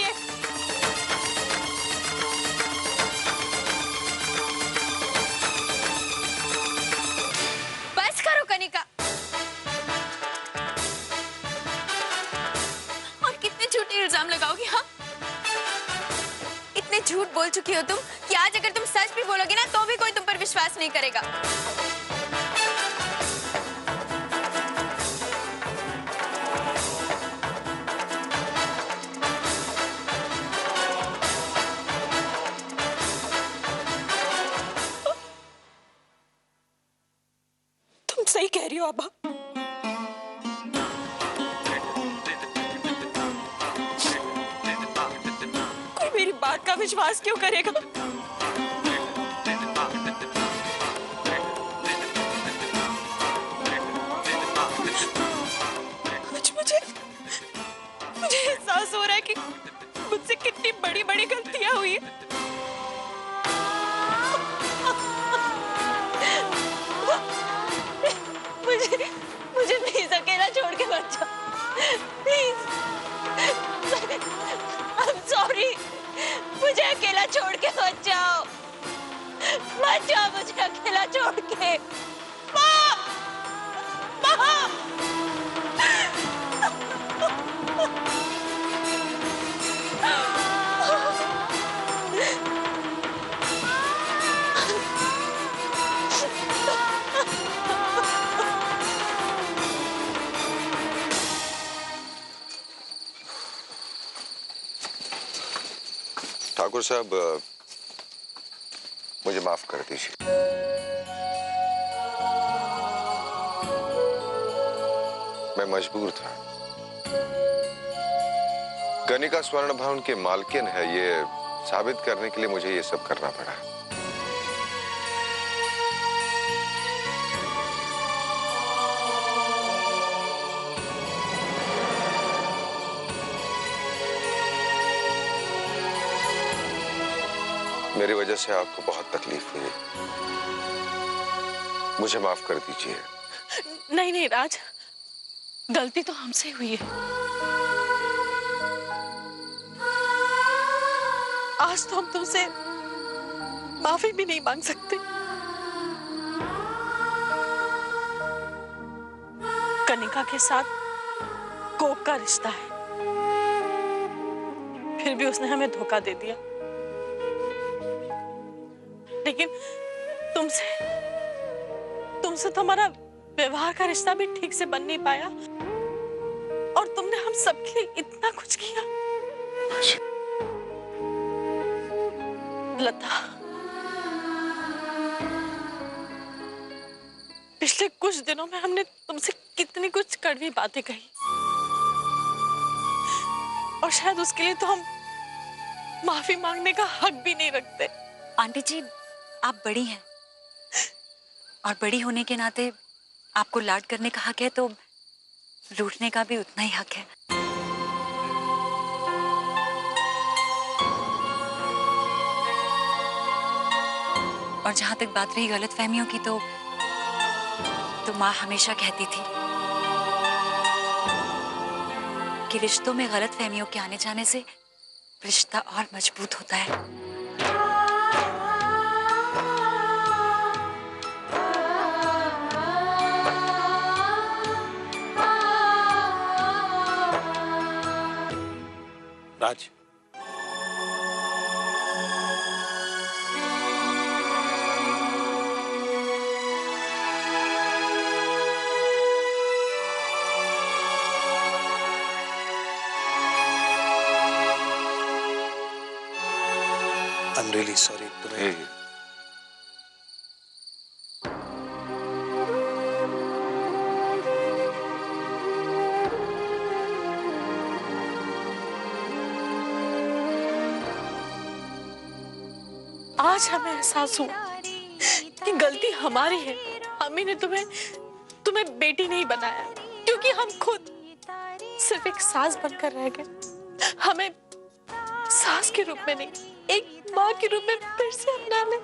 है। बस करो कनिका। और कितने झूठे इल्जाम लगाओगी? हाँ, इतने झूठ बोल चुकी हो तुम कि आज अगर तुम सच भी बोलोगे ना तो भी कोई तुम पर विश्वास नहीं करेगा। तुम सही कह रही हो आबा। कोई मेरी बात का विश्वास क्यों करेगा? मुझे एहसास हो रहा है कि मुझसे कितनी बड़ी बड़ी गलतियां हुई है। मुझे प्लीज अकेला छोड़ के मत जाओ, प्लीज। आई एम सॉरी, मुझे अकेला छोड़ के मत जाओ, मुझे अकेला छोड़ के। माँ! माँ! ठाकुर साहब, मुझे माफ कर दीजिए। मैं मजबूर था। गनिका स्वर्ण भवन के मालकिन है, ये साबित करने के लिए मुझे ये सब करना पड़ा। मेरी वजह से आपको बहुत तकलीफ हुई, मुझे माफ कर दीजिए। नहीं नहीं राज, गलती तो हमसे हुई है। आज तो हम तुमसे माफी भी नहीं मांग सकते। कनिका के साथ कोक का रिश्ता है, फिर भी उसने हमें धोखा दे दिया। लेकिन तुमसे तो हमारा व्यवहार का रिश्ता भी ठीक से बन नहीं पाया, और तुमने हम सबके लिए इतना कुछ किया। लता, पिछले कुछ दिनों में हमने तुमसे कितनी कुछ कड़वी बातें कही, और शायद उसके लिए तो हम माफी मांगने का हक भी नहीं रखते। आंटी जी, आप बड़ी हैं और बड़ी होने के नाते आपको लाड करने का हक है, तो रूठने का भी उतना ही हक है। और जहां तक बात रही गलतफहमियों की, तो माँ हमेशा कहती थी कि रिश्तों में गलतफहमियों के आने जाने से रिश्ता और मजबूत होता है। राज, आई एम रियली सॉरी। तुम्हें आज हमें एहसास हुआ कि गलती हमारी है। अम्मी ने तुम्हें बेटी नहीं बनाया, क्योंकि हम खुद सिर्फ एक सास बनकर रह गए। हमें सास के रूप में नहीं, एक माँ के रूप में फिर से अपना ले।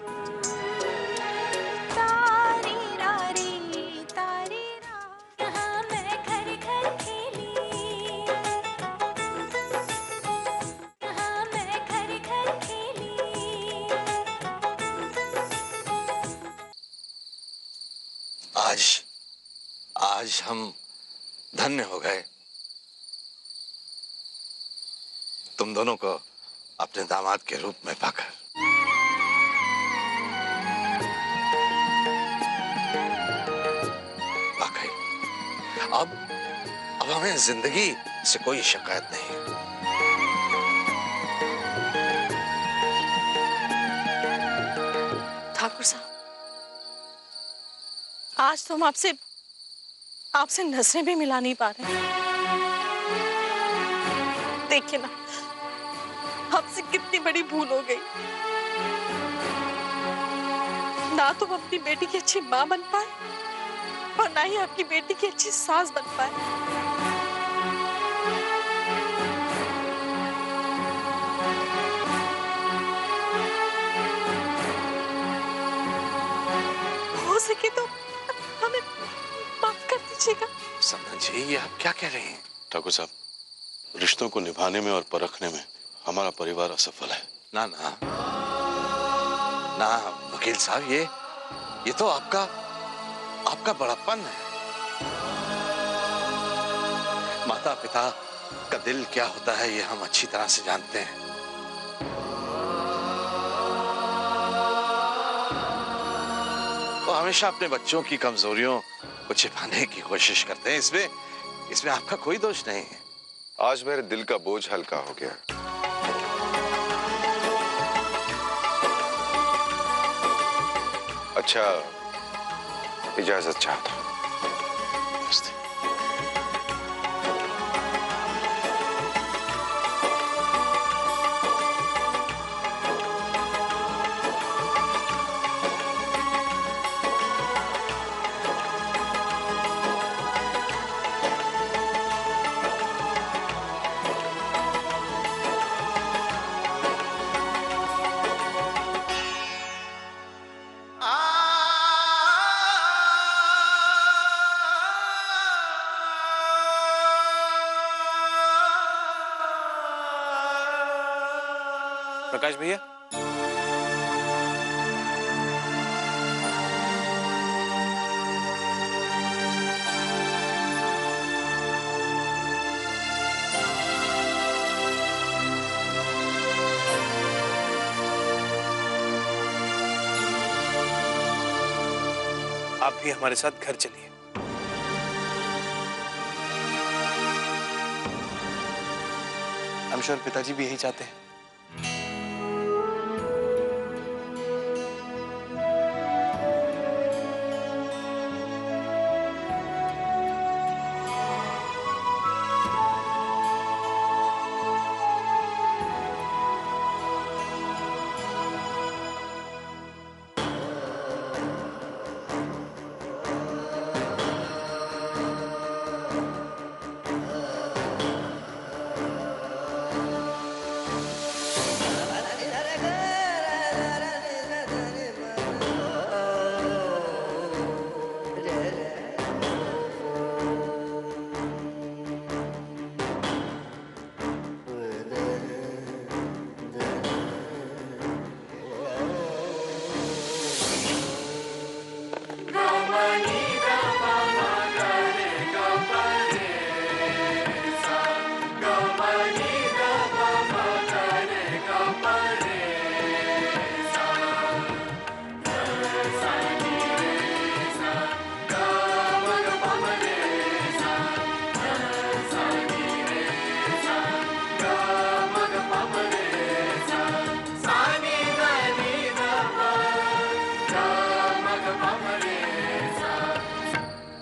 आज हम धन्य हो गए तुम दोनों को अपने दामाद के रूप में पाकर। वाकई अब हमें जिंदगी से कोई शिकायत नहीं। ठाकुर साहब, आज तो हम आपसे नजरें भी मिला नहीं पा रहे हैं। देखिए ना, हमसे कितनी बड़ी भूल हो गई। ना तो हम अपनी बेटी की अच्छी माँ बन पाए और ना ही आपकी बेटी की अच्छी सास बन पाए। हो सके तो हमें माफ कर दीजिएगा। समझ जी, ये आप क्या कह रहे हैं? ठाकुर साहब, रिश्तों को निभाने में और परखने में हमारा परिवार असफल है। ना ना ना वकील साहब, ये तो आपका बड़प्पन है। माता पिता का दिल क्या होता है ये हम अच्छी तरह से जानते हैं। वो हमेशा अपने बच्चों की कमजोरियों को छिपाने की कोशिश करते हैं। इसमें आपका कोई दोष नहीं है। आज मेरे दिल का बोझ हल्का हो गया। अच्छा, इजाजत चाहता हूं। प्रकाश भैया, आप भी हमारे साथ घर चलिए। I'm sure पिताजी भी यही चाहते हैं।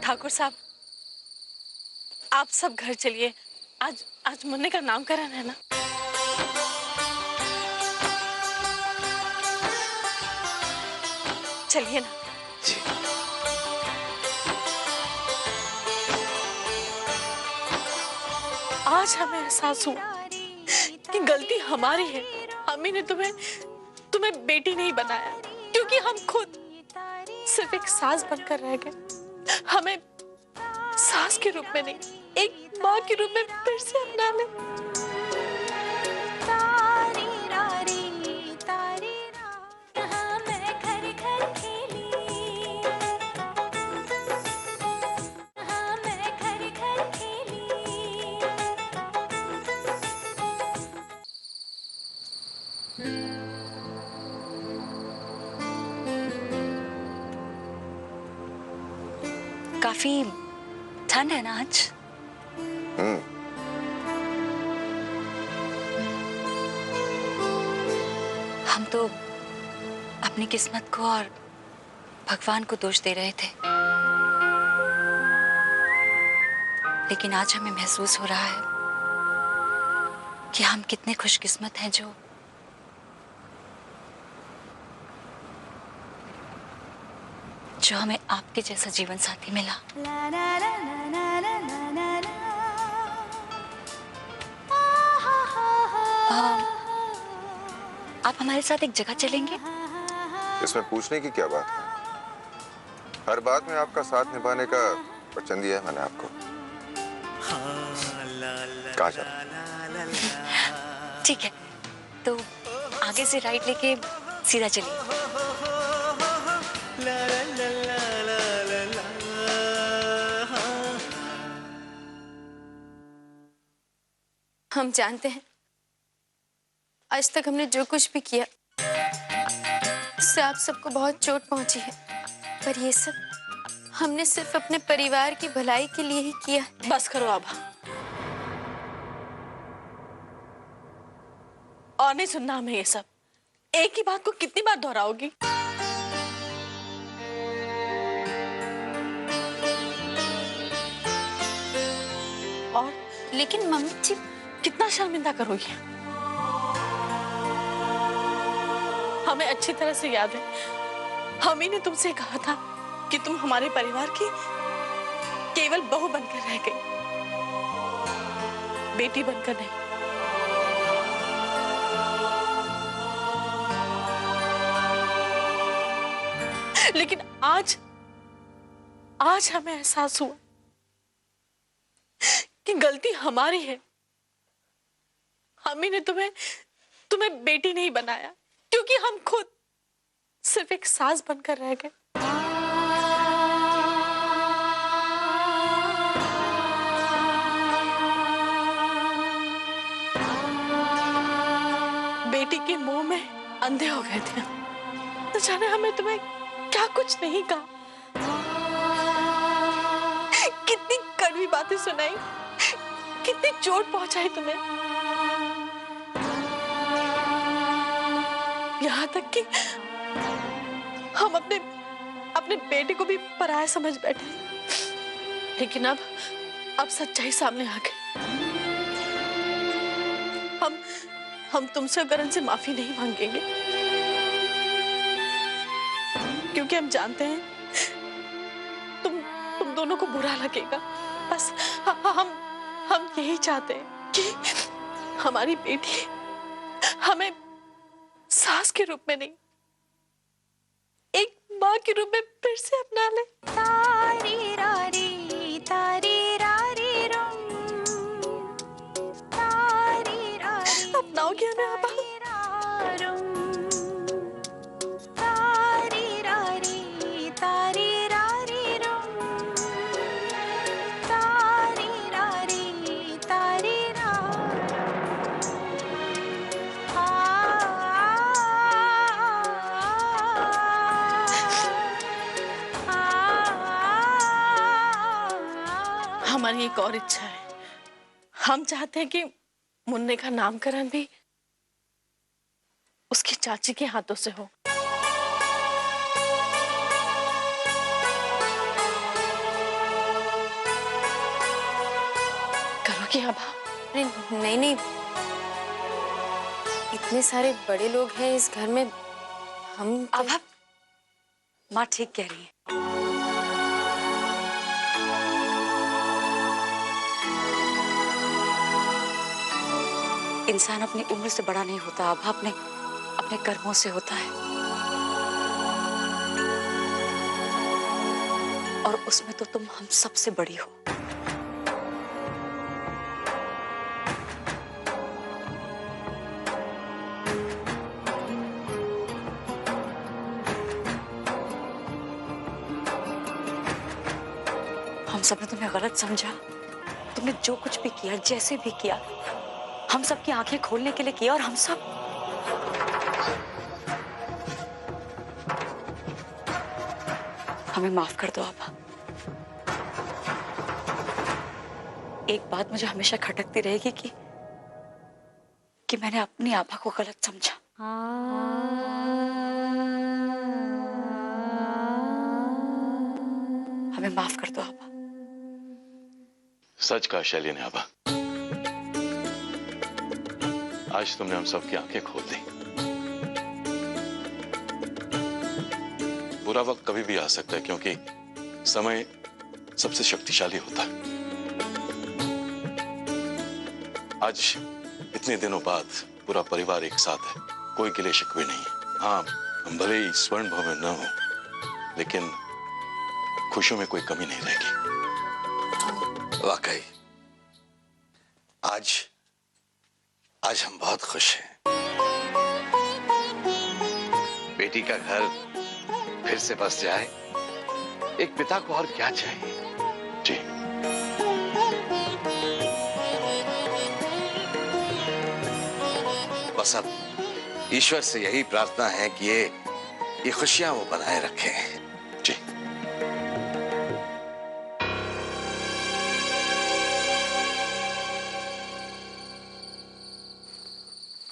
ठाकुर साहब, आप सब घर चलिए। आज मुन्ने का नामकरण है ना। चलिए ना। जी। आज हमें एहसास हुआ कि गलती हमारी है। अम्मी ने तुम्हें बेटी नहीं बनाया, क्योंकि हम खुद सिर्फ एक सास बनकर रह गए। हमें सास के रूप में नहीं, एक माँ के रूप में फिर से अपना ले। काफी ठंड है ना आज? हम तो अपनी किस्मत को और भगवान को दोष दे रहे थे, लेकिन आज हमें महसूस हो रहा है कि हम कितने खुशकिस्मत हैं जो हमें आपके जैसा जीवन साथी मिला। आप हमारे साथ एक जगह चलेंगे? इसमें पूछने की क्या बात है? हर बात में आपका साथ निभाने का वचन दिया है मैंने आपको। कहाँ चलें? ठीक है, तो आगे से राइट लेके सीधा चलिए। हम जानते हैं आज तक हमने जो कुछ भी किया उससे आप सबको बहुत चोट पहुंची है, पर ये सब हमने सिर्फ अपने परिवार की भलाई के लिए ही किया। बस करो आभा, और नहीं सुनना हमें ये सब। एक ही बात को कितनी बार दोहराओगी? और लेकिन मम्मी जी, कितना शर्मिंदा करोगी? हमें अच्छी तरह से याद है, हम ही ने तुमसे कहा था कि तुम हमारे परिवार की केवल बहू बनकर रह गई, बेटी बनकर नहीं। लेकिन आज हमें एहसास हुआ कि गलती हमारी है। हम ही ने तुम्हें बेटी नहीं बनाया, क्योंकि हम खुद सिर्फ एक सास बनकर रह गए। बेटी के मुंह में अंधे हो गए थे। तो जाने हमें तुम्हें क्या कुछ नहीं कहा, कितनी कड़वी बातें सुनाई, कितनी चोट पहुंचाई तुम्हें, यहाँ तक कि हम अपने बेटे को भी पराया समझ बैठे। लेकिन अब सच्चाई सामने आ गई। हम तुमसे करण से माफी नहीं मांगेंगे, क्योंकि हम जानते हैं तुम दोनों को बुरा लगेगा। बस हम यही चाहते हैं कि हमारी बेटी हमें सास के रूप में नहीं, एक माँ के रूप में फिर से अपना ले। तारी रारी तारी रारी रम, तारी रारी अपनाओगे हमें आभा? तारी रारी तारी रारी रम, तारी रारी तारी हमारी एक और इच्छा है। हम चाहते हैं कि मुन्ने का नामकरण भी उसकी चाची के हाथों से हो। करोगे आभा? नहीं नहीं, इतने सारे बड़े लोग हैं इस घर में, हम आभा, माँ ठीक कह रही है। इंसान अपनी उम्र से बड़ा नहीं होता आभा, अपने कर्मों से होता है, और उसमें तो तुम हम सबसे बड़ी हो। हम सबने तुम्हें गलत समझा, तुमने जो कुछ भी किया, जैसे भी किया, हम सबकी आंखें खोलने के लिए किया, और हम सब हमें माफ कर दो आभा। एक बात मुझे हमेशा खटकती रहेगी कि मैंने अपनी आभा को गलत समझा। हमें माफ कर दो आभा। सच कहा शैली ने आभा, आज तुमने हम सबकी आंखें खोल दी। बुरा वक्त कभी भी आ सकता है, क्योंकि समय सबसे शक्तिशाली होता है। आज इतने दिनों बाद पूरा परिवार एक साथ है, कोई गिले शिकवे नहीं है। हाँ, हम भले ही स्वर्ण भव में न हो, लेकिन खुशियों में कोई कमी नहीं रहेगी। वाकई आज हम बहुत खुश हैं। बेटी का घर फिर से बस जाए, एक पिता को और क्या चाहिए। जी, बस अब ईश्वर से यही प्रार्थना है कि ये खुशियां वो बनाए रखें। जी।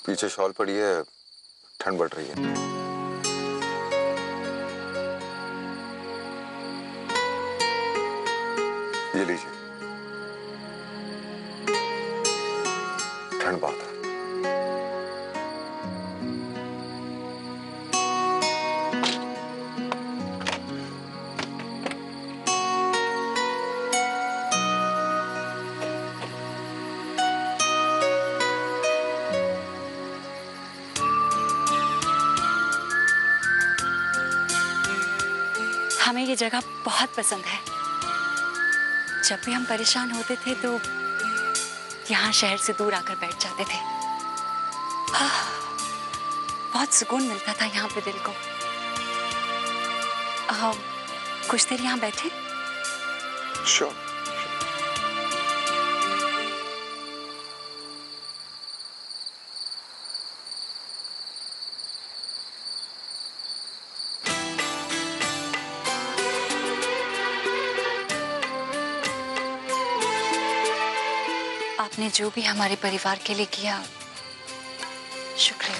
पीछे शॉल पड़ी है, ठंड बढ़ रही है। ये लीजिए, ठंड बहुत है। हमें ये जगह बहुत पसंद है। जब भी हम परेशान होते थे तो यहाँ शहर से दूर आकर बैठ जाते थे। बहुत सुकून मिलता था यहाँ पे दिल को। कुछ देर यहाँ बैठे? श्योर। आपने जो भी हमारे परिवार के लिए किया, शुक्रिया।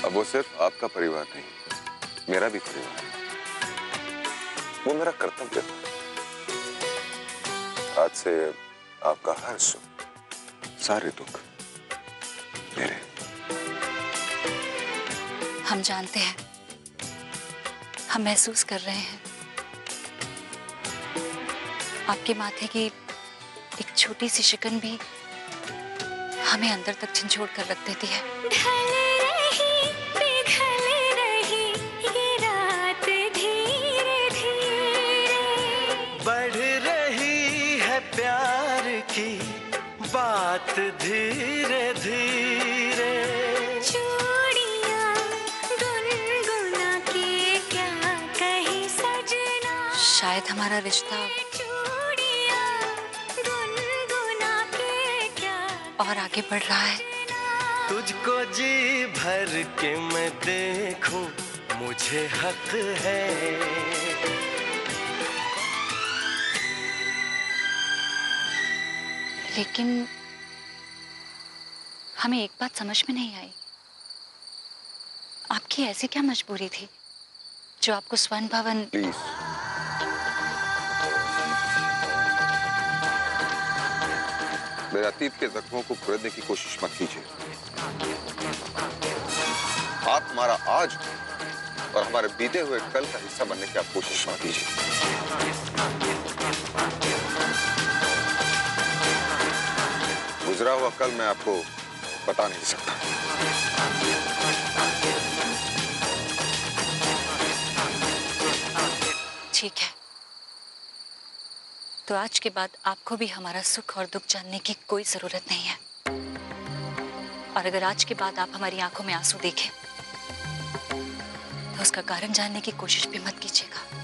अब वो सिर्फ आपका परिवार नहीं, मेरा भी परिवार है। वो मेरा कर्तव्य है। आज से आपका हर सुख, सारे दुख मेरे। हम जानते हैं, हम महसूस कर रहे हैं। आपके माथे की एक छोटी सी शिकन भी हमें अंदर तक झंझोड़ कर रख देती है। बढ़ रही है प्यार की बात धीरे धीरे। चूड़ियां गुनगुना के क्या कहीं सजना। शायद हमारा रिश्ता और आगे बढ़ रहा है। तुझको जी भर के मैं देखूं, मुझे हक है। लेकिन हमें एक बात समझ में नहीं आई, आपकी ऐसी क्या मजबूरी थी जो आपको स्वर्ण भवन। प्लीज, मेरे अतीत के जख्मों को कुरेदने की कोशिश मत कीजिए। आप हमारा आज और हमारे बीते हुए कल का हिस्सा बनने की आप कोशिश मत कीजिए। गुजरा हुआ कल मैं आपको बता नहीं सकता। ठीक है, तो आज के बाद आपको भी हमारा सुख और दुख जानने की कोई जरूरत नहीं है। और अगर आज के बाद आप हमारी आंखों में आंसू देखें तो उसका कारण जानने की कोशिश भी मत कीजिएगा।